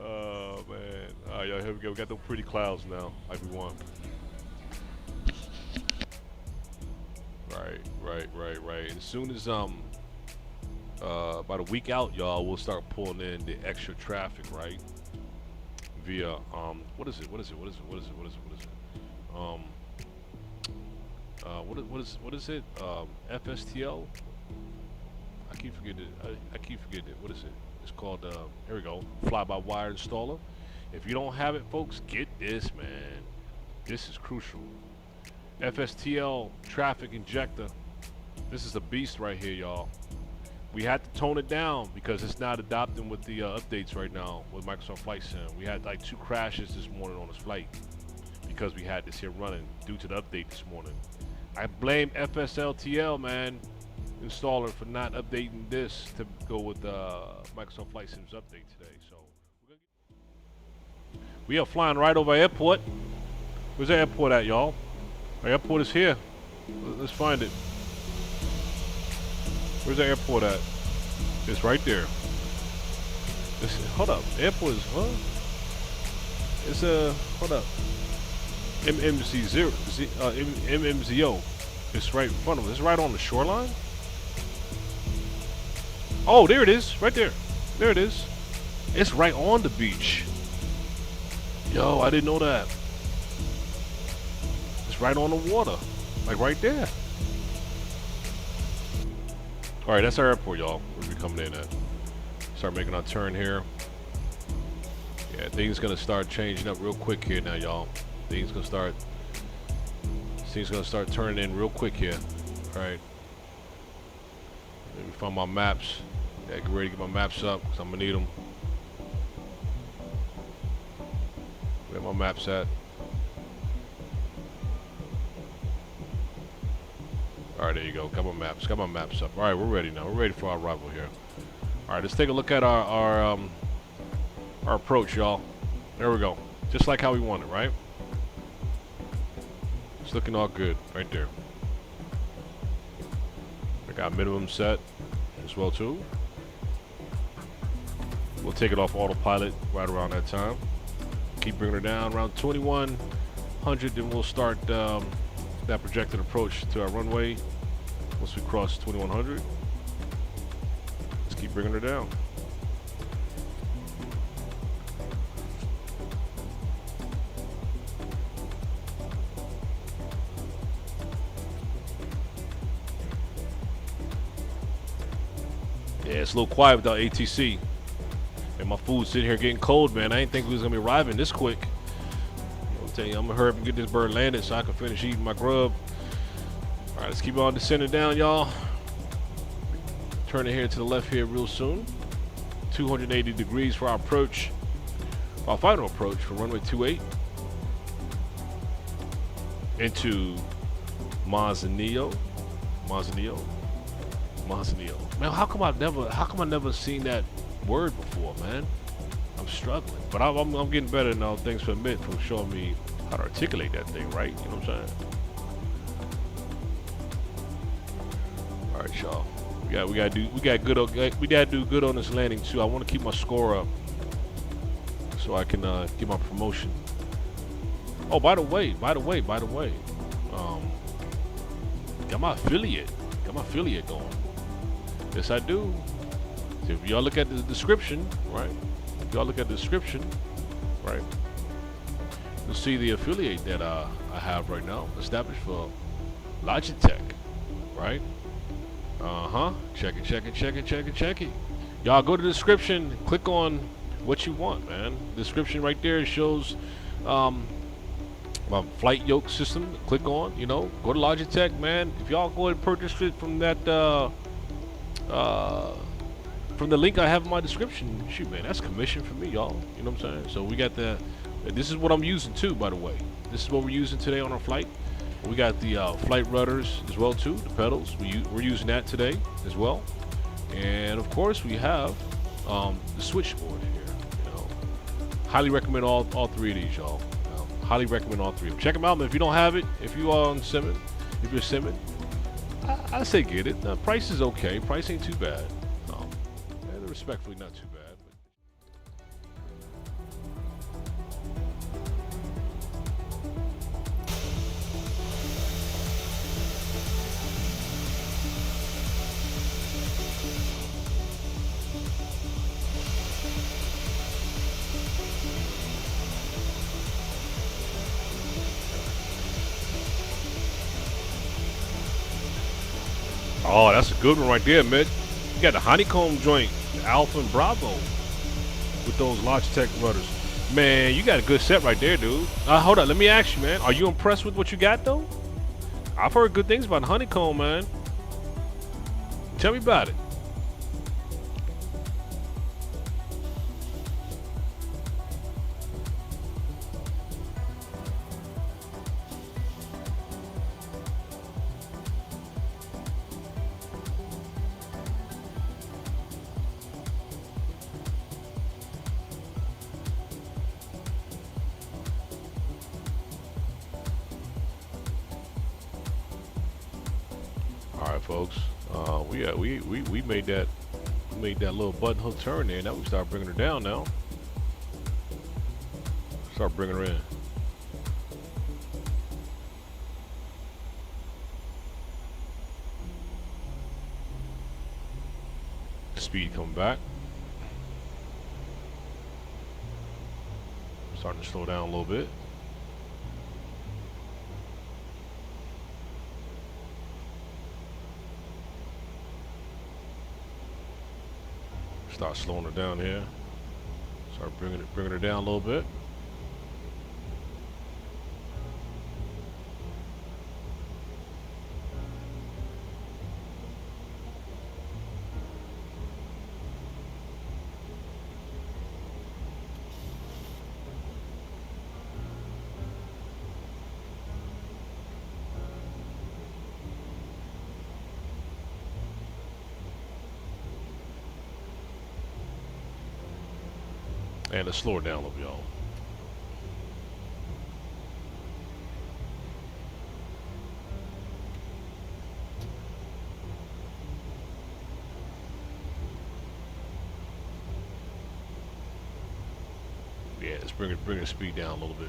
Oh man. Alright, y'all, here we go. We got those pretty clouds now, like we want. Right. As soon as about a week out, y'all, we'll start pulling in the extra traffic, right? Via what is it? What is it? FSTL? I keep forgetting it. I keep forgetting it. What is it? It's called here we go. Fly-by-wire installer. If you don't have it, folks, get this, man. This is crucial. FSTL traffic injector. This is a beast right here, y'all. We had to tone it down because it's not adopting with the updates right now with Microsoft Flight Sim. We had like 2 crashes this morning on this flight because we had this here running due to the update this morning. I blame FSLTL, man, installer, for not updating this to go with Microsoft Flight Sim's update today. So we are flying right over airport. Where's the airport at, y'all? Our airport is here. Let's find it. Where's the airport at? It's right there. Hold up. Airport is, huh? It's hold up. MMZO. It's right in front of us. It's right on the shoreline. Oh, there it is. Right there. There it is. It's right on the beach. Yo, I didn't know that. It's right on the water. Like right there. Alright, that's our airport, y'all. Where we coming in at. Start making our turn here. Yeah, things gonna start changing up real quick here now, y'all. Things gonna start turning in real quick here. Alright. Let me find my maps. Yeah, get ready to get my maps up, because I'm gonna need them. Where my maps at? Alright, there you go. Got my maps. Got my maps up. Alright, we're ready now. We're ready for our arrival here. Alright, let's take a look at our approach, y'all. There we go. Just like how we want it, right? It's looking all good right there. I got minimum set as well too. We'll take it off autopilot right around that time. Keep bringing her down around 2100, then we'll start that projected approach to our runway. Once we cross 2100, let's keep bringing her down. Yeah, it's a little quiet without ATC. And my food's sitting here getting cold, man. I didn't think we was gonna be arriving this quick. I'll tell you, I'm gonna hurry up and get this bird landed so I can finish eating my grub. All right, let's keep on descending down, y'all. Turning here to the left here real soon. 280 degrees for our approach. Our final approach for runway 28 into Manzanillo. Man, how come I never seen that word before, man? I'm struggling, but I'm getting better now. Thanks for Mitt for showing me how to articulate that thing right. You know what I'm saying? All right, y'all. We gotta do good on this landing too. I want to keep my score up so I can get my promotion. Oh, by the way, got my affiliate going. Yes, I do. So if y'all look at the description, right? You'll see the affiliate that I have right now established for Logitech, right? Check it. Y'all go to the description, click on what you want, man. The description right there shows my flight yoke system. Click on, go to Logitech, man. If y'all go and purchase it from that from the link I have in my description, shoot, man, that's commission for me, y'all. You know what I'm saying? So we got this is what I'm using too, by the way. This is what we're using today on our flight. We got the flight rudders as well too, the pedals. We're using that today as well. And of course we have the switchboard here. Highly recommend all 3 of these, y'all. Highly recommend all 3 of them. Check them out, man. If you don't have it, if you are on simming, if you're simming, I say get it. Price is okay. Price ain't too bad. It respectfully, not too bad. Oh, that's a good one right there, Mitch. You got the honeycomb joint, the Alpha and Bravo, with those Logitech rudders. Man, you got a good set right there, dude. Hold on, let me ask you, man. Are you impressed with what you got, though? I've heard good things about honeycomb, man. Tell me about it. All right, folks. We made that little button hook turn there. Now we start bringing her down. Now start bringing her in. Speed coming back. Starting to slow down a little bit. Start slowing her down here. Start bringing her down a little bit. And let's slow it down a little, y'all. Yeah, let's bring the speed down a little bit.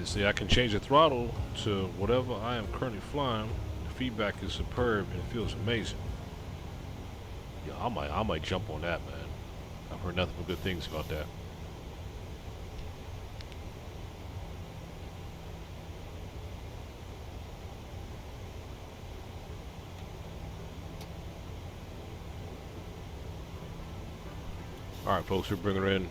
See, I can change the throttle to whatever I am currently flying. The feedback is superb and it feels amazing. Yeah, I might jump on that, man. I've heard nothing but good things about that. All right, folks, we're bringing her in.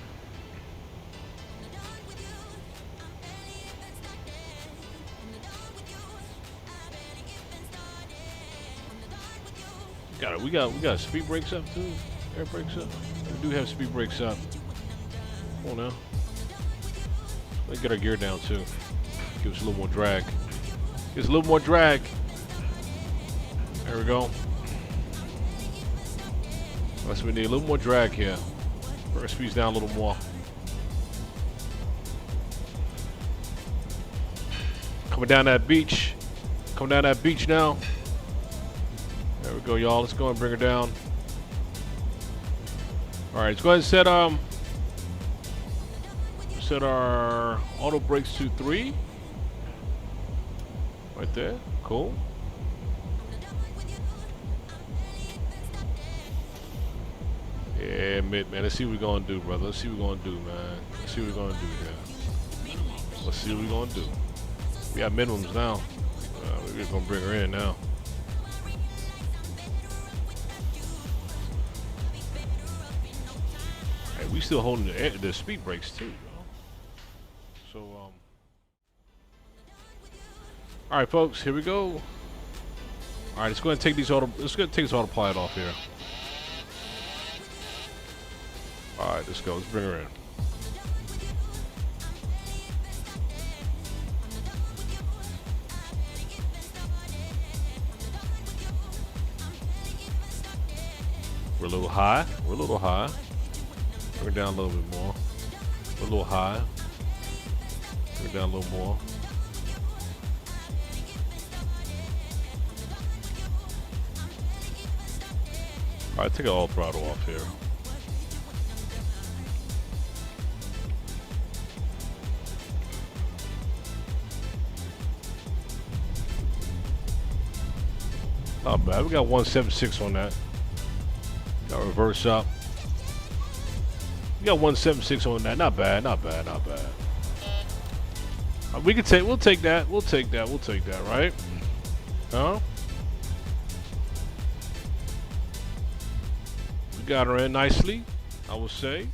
We got speed brakes up too. Air brakes up. We do have speed brakes up. Come on now. Let's get our gear down too. Give us a little more drag. Give us a little more drag. There we go. That's what we need. A little more drag here. Bring our speeds down a little more. Coming down that beach. Coming down that beach now. There we go, y'all. Let's go and bring her down. All right, let's go ahead and set our auto brakes to 3. Right there. Cool. Yeah, man. Let's see what we're gonna do, brother. Let's see what we're gonna do, man. Let's see what we're gonna do here. Let's see what we're gonna do. We got minimums now. We're just gonna bring her in now. We still holding the speed brakes too, bro. So all right, folks, here we go. All right, let's go ahead and take these autopilot off here. All right, let's go. Let's bring her in. We're a little high. We're a little high. Bring it down a little bit more. We're a little high. Bring it down a little more. All right, take all throttle off here. Not bad. We got 176 on that. Got reverse up. We got 176 on that. Not bad. Not bad. Not bad. We can take. We'll take that. We'll take that. We'll take that. Right? Huh? We got her in nicely, I would say.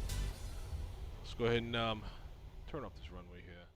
Let's go ahead and turn off this runway here.